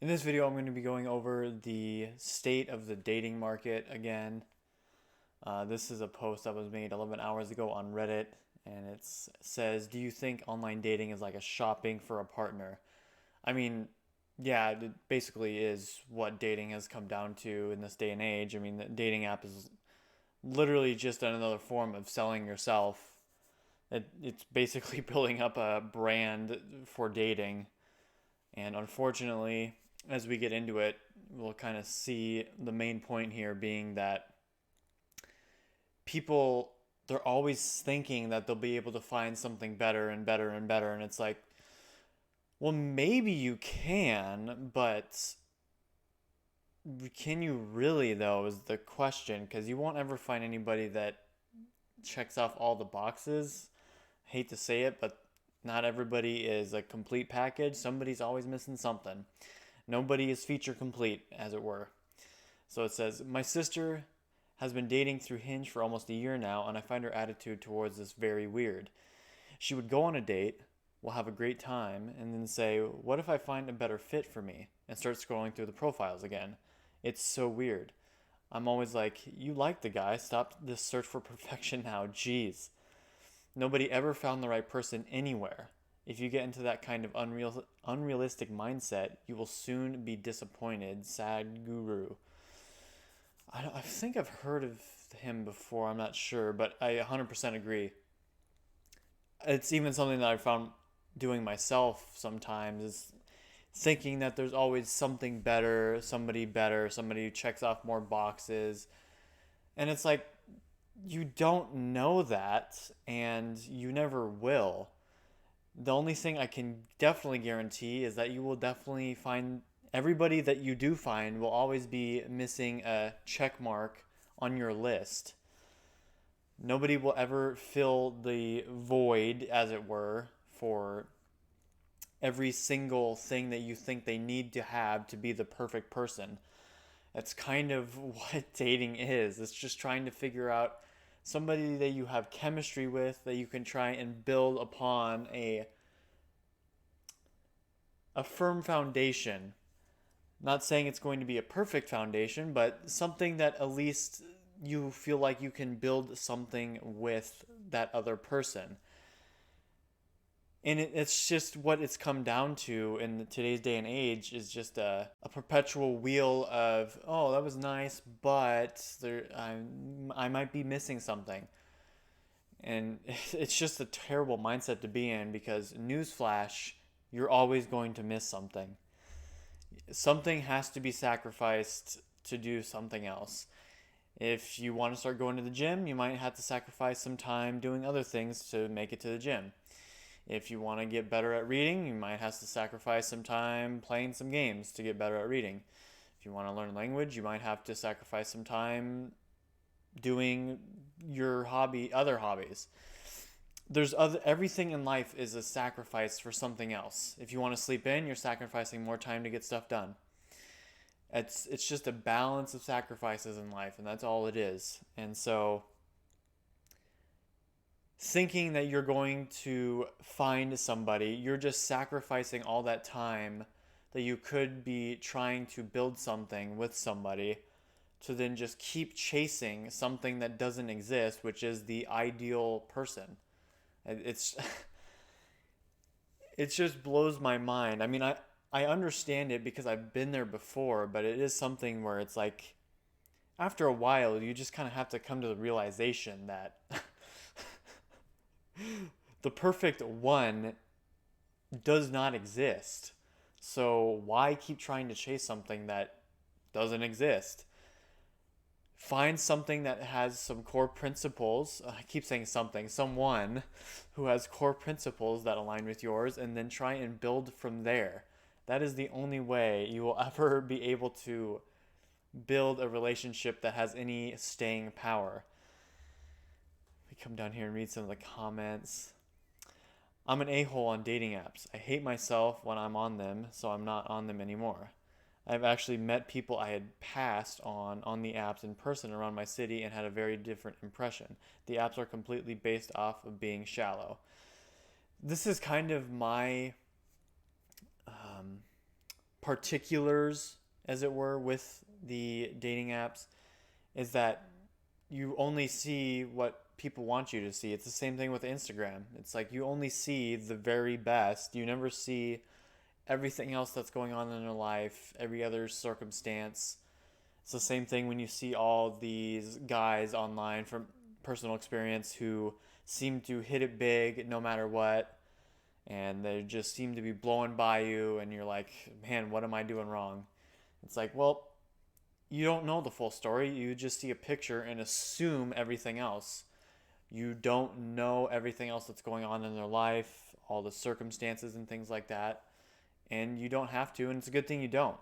In this video, I'm going to be going over the state of the dating market again. This is a post that was made 11 hours ago on Reddit, and it says, "Do you think online dating is like a shopping for a partner?" I mean, yeah, it basically is what dating has come down to in this day and age. I mean, the dating app is literally just another form of selling yourself. It's basically building up a brand for dating. And unfortunately, as we get into it, we'll kind of see the main point here being that people, they're always thinking that they'll be able to find something better and better and better. And it's like, well, maybe you can, but can you really, though, is the question, because you won't ever find anybody that checks off all the boxes. I hate to say it, but not everybody is a complete package. Somebody's always missing something. Nobody is feature complete, as it were. So it says, "My sister has been dating through Hinge for almost a year now, and I find her attitude towards this very weird. She would go on a date, we'll have a great time, and then say, 'What if I find a better fit for me?' and start scrolling through the profiles again. It's so weird. I'm always like, 'You like the guy, stop this search for perfection now, jeez.' Nobody ever found the right person anywhere. If you get into that kind of unrealistic mindset, you will soon be disappointed. Sad guru." I think I've heard of him before. I'm not sure, but I 100% agree. It's even something that I found doing myself sometimes is thinking that there's always something better, somebody who checks off more boxes. And it's like, you don't know that, and you never will. The only thing I can definitely guarantee is that you will definitely find everybody that you do find will always be missing a check mark on your list. Nobody will ever fill the void, as it were, for every single thing that you think they need to have to be the perfect person. That's kind of what dating is. It's just trying to figure out somebody that you have chemistry with, that you can try and build upon a firm foundation. Not saying it's going to be a perfect foundation, but something that at least you feel like you can build something with that other person. And it's just what it's come down to in today's day and age is just a perpetual wheel of, oh, that was nice, but I might be missing something. And it's just a terrible mindset to be in because, newsflash, you're always going to miss something. Something has to be sacrificed to do something else. If you want to start going to the gym, you might have to sacrifice some time doing other things to make it to the gym. If you want to get better at reading, you might have to sacrifice some time playing some games to get better at reading. If you want to learn a language, you might have to sacrifice some time doing your other hobbies. Everything in life is a sacrifice for something else. If you want to sleep in, you're sacrificing more time to get stuff done. It's just a balance of sacrifices in life, and that's all it is. And so thinking that you're going to find somebody, you're just sacrificing all that time that you could be trying to build something with somebody to then just keep chasing something that doesn't exist, which is the ideal person. It's it just blows my mind. I mean, I understand it because I've been there before, but it is something where it's like after a while you just kind of have to come to the realization that the perfect one does not exist. So why keep trying to chase something that doesn't exist? Find something that has some core principles. I keep saying something, someone who has core principles that align with yours, and then try and build from there. That is the only way you will ever be able to build a relationship that has any staying power. We come down here and read some of the comments. "I'm an a-hole on dating apps. I hate myself when I'm on them, so I'm not on them anymore. I've actually met people I had passed on the apps in person around my city and had a very different impression. The apps are completely based off of being shallow." This is kind of my particulars, as it were, with the dating apps is that you only see what people want you to see. It's the same thing with Instagram. It's like you only see the very best. You never see everything else that's going on in their life, every other circumstance. It's the same thing when you see all these guys online from personal experience who seem to hit it big no matter what, and they just seem to be blowing by you, and you're like, man, what am I doing wrong? It's like, well, you don't know the full story. You just see a picture and assume everything else. You don't know everything else that's going on in their life, all the circumstances and things like that. And you don't have to, and it's a good thing you don't.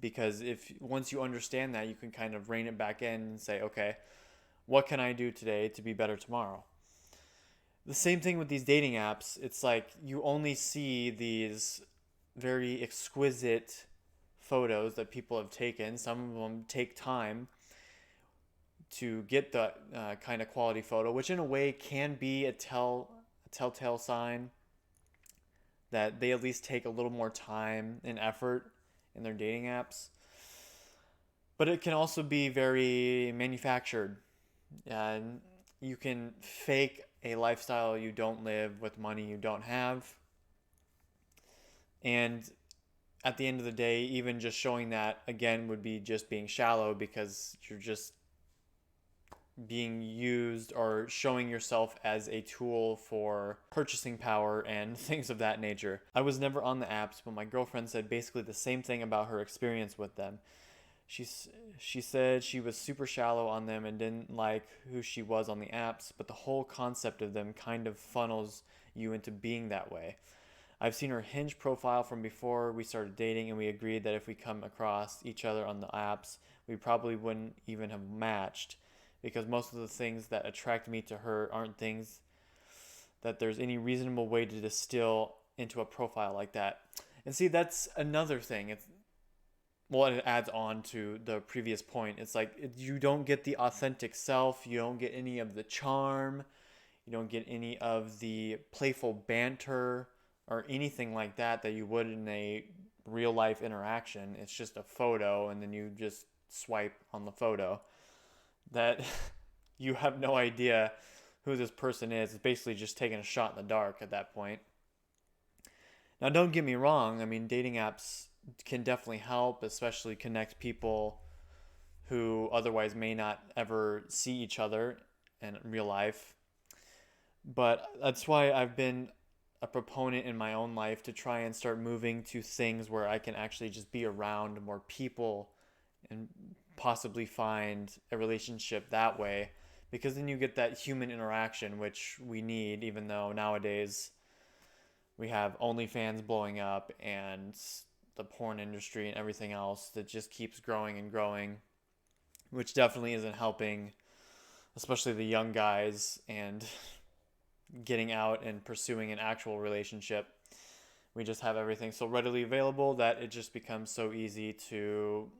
Because if once you understand that, you can kind of rein it back in and say, okay, what can I do today to be better tomorrow? The same thing with these dating apps. It's like you only see these very exquisite photos that people have taken. Some of them take time to get the kind of quality photo, which in a way can be a telltale sign that they at least take a little more time and effort in their dating apps. But it can also be very manufactured. And you can fake a lifestyle you don't live with money you don't have. And at the end of the day, even just showing that again would be just being shallow because you're just being used or showing yourself as a tool for purchasing power and things of that nature. I was never on the apps, but my girlfriend said basically the same thing about her experience with them. She said she was super shallow on them and didn't like who she was on the apps, but the whole concept of them kind of funnels you into being that way. I've seen her Hinge profile from before we started dating, and we agreed that if we come across each other on the apps, we probably wouldn't even have matched because most of the things that attract me to her aren't things that there's any reasonable way to distill into a profile like that. And see, that's another thing. It adds on to the previous point. It's like you don't get the authentic self, you don't get any of the charm, you don't get any of the playful banter or anything like that you would in a real life interaction. It's just a photo and then you just swipe on the photo. That you have no idea who this person is. It's basically just taking a shot in the dark at that point. Now, don't get me wrong. I mean, dating apps can definitely help, especially connect people who otherwise may not ever see each other in real life. But that's why I've been a proponent in my own life to try and start moving to things where I can actually just be around more people and possibly find a relationship that way, because then you get that human interaction which we need, even though nowadays we have OnlyFans blowing up and the porn industry and everything else that just keeps growing and growing, which definitely isn't helping especially the young guys and getting out and pursuing an actual relationship. We just have everything so readily available that it just becomes so easy to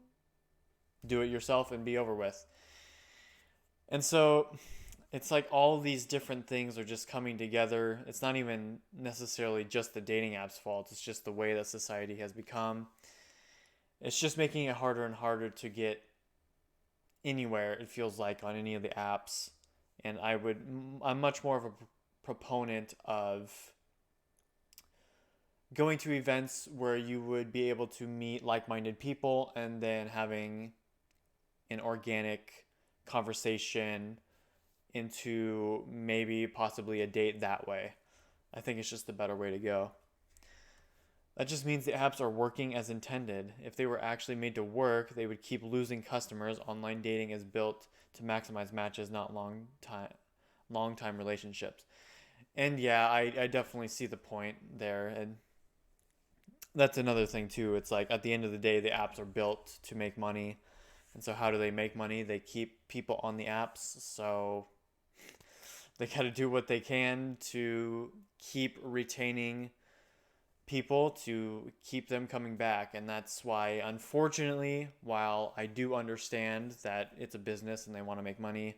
do it yourself and be over with. And so it's like all these different things are just coming together. It's not even necessarily just the dating app's fault. It's just the way that society has become. It's just making it harder and harder to get anywhere, it feels like, on any of the apps. And I'm much more of a proponent of going to events where you would be able to meet like-minded people and then having an organic conversation into maybe possibly a date that way. I think it's just a better way to go. That just means the apps are working as intended. If they were actually made to work, they would keep losing customers. Online dating is built to maximize matches, not long time relationships. And yeah, I definitely see the point there. And that's another thing too. It's like at the end of the day, the apps are built to make money. And so how do they make money? They keep people on the apps. So they got to do what they can to keep retaining people, to keep them coming back. And that's why, unfortunately, while I do understand that it's a business and they want to make money,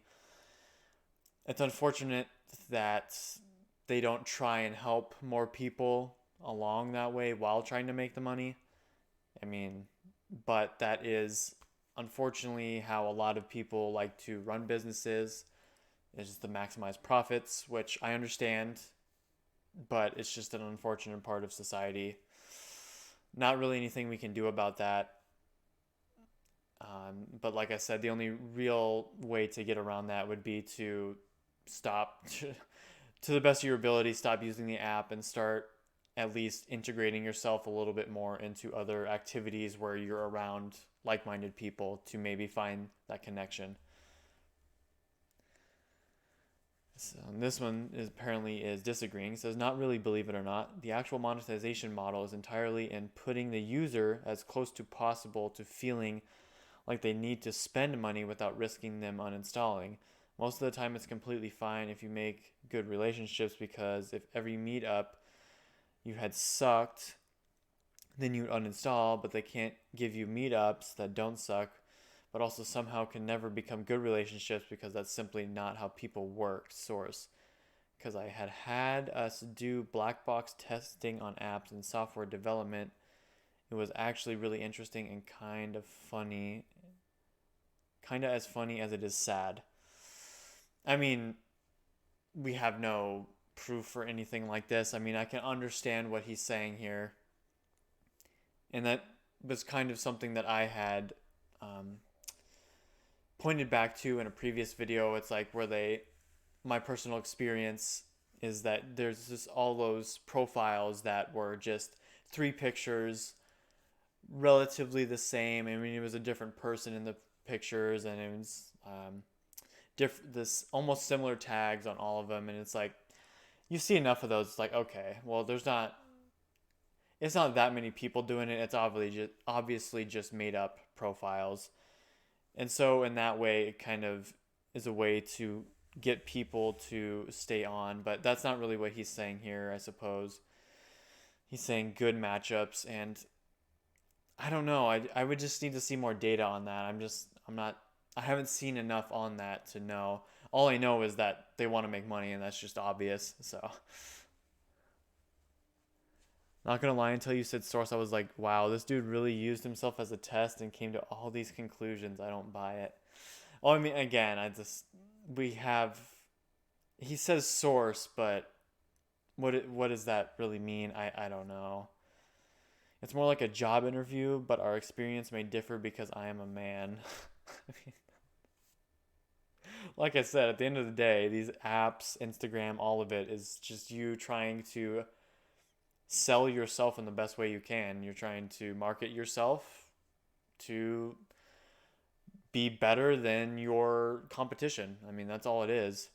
it's unfortunate that they don't try and help more people along that way while trying to make the money. I mean, but that is unfortunately how a lot of people like to run businesses, is just to maximize profits, which I understand, but it's just an unfortunate part of society. Not really anything we can do about that. But like I said, the only real way to get around that would be to stop, to the best of your ability, stop using the app and start at least integrating yourself a little bit more into other activities where you're around like-minded people to maybe find that connection. So this one is apparently is disagreeing. It says, not really, believe it or not. The actual monetization model is entirely in putting the user as close to possible to feeling like they need to spend money without risking them uninstalling. Most of the time it's completely fine if you make good relationships, because if every meetup you had sucked, then you'd uninstall, but they can't give you meetups that don't suck, but also somehow can never become good relationships because that's simply not how people work. Source. Because I had us do black box testing on apps and software development. It was actually really interesting and kind of funny. Kind of as funny as it is sad. I mean, we have no proof for anything like this. I mean, I can understand what he's saying here. And that was kind of something that I had pointed back to in a previous video. It's like where my personal experience is that there's just all those profiles that were just three pictures, relatively the same. I mean, it was a different person in the pictures, and it was this almost similar tags on all of them, and it's like you see enough of those. It's like, okay, well, it's not that many people doing it. It's obviously just made up profiles. And so in that way, it kind of is a way to get people to stay on. But that's not really what he's saying here, I suppose. He's saying good matchups. And I don't know. I would just need to see more data on that. I haven't seen enough on that to know. All I know is that they want to make money, and that's just obvious. So, not gonna lie, until you said source, I was like, wow, this dude really used himself as a test and came to all these conclusions. I don't buy it. Oh, I mean, again, we have, he says source, but what does that really mean? I don't know. It's more like a job interview, but our experience may differ because I am a man. I mean, like I said, at the end of the day, these apps, Instagram, all of it is just you trying to sell yourself in the best way you can. You're trying to market yourself to be better than your competition. I mean, that's all it is.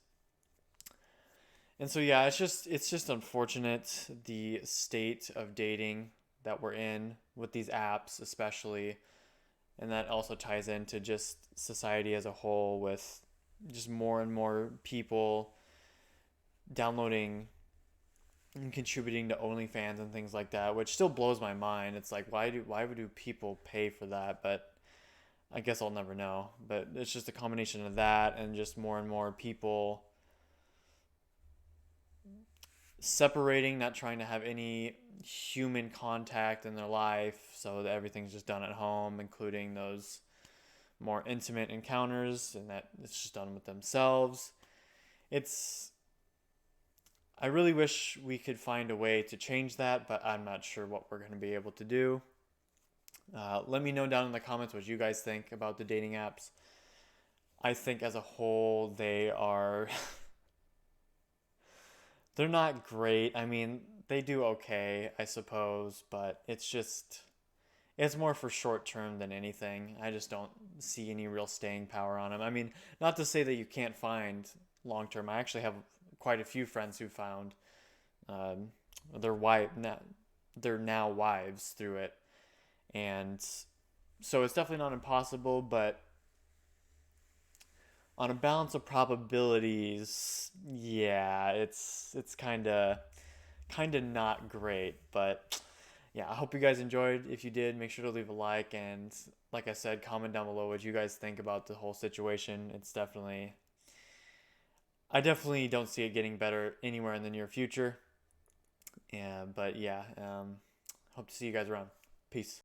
And so yeah, it's just unfortunate the state of dating that we're in with these apps especially, and that also ties into just society as a whole, with just more and more people downloading and contributing to OnlyFans and things like that, which still blows my mind. It's like, why would people pay for that? But I guess I'll never know. But it's just a combination of that and just more and more people separating, not trying to have any human contact in their life, so that everything's just done at home, including those more intimate encounters, and that it's just done with themselves. It's I really wish we could find a way to change that, but I'm not sure what we're going to be able to do. Let me know down in the comments what you guys think about the dating apps. I think as a whole, they're not great. I mean, they do okay, I suppose, but it's more for short term than anything. I just don't see any real staying power on them. I mean, not to say that you can't find long term. I actually have quite a few friends who found um, their wife, their now wives through it, and so it's definitely not impossible. But on a balance of probabilities, yeah, it's kind of not great. But yeah, I hope you guys enjoyed. If you did, make sure to leave a like, and like I said, comment down below what you guys think about the whole situation. I definitely don't see it getting better anywhere in the near future. Yeah, but yeah, hope to see you guys around. Peace.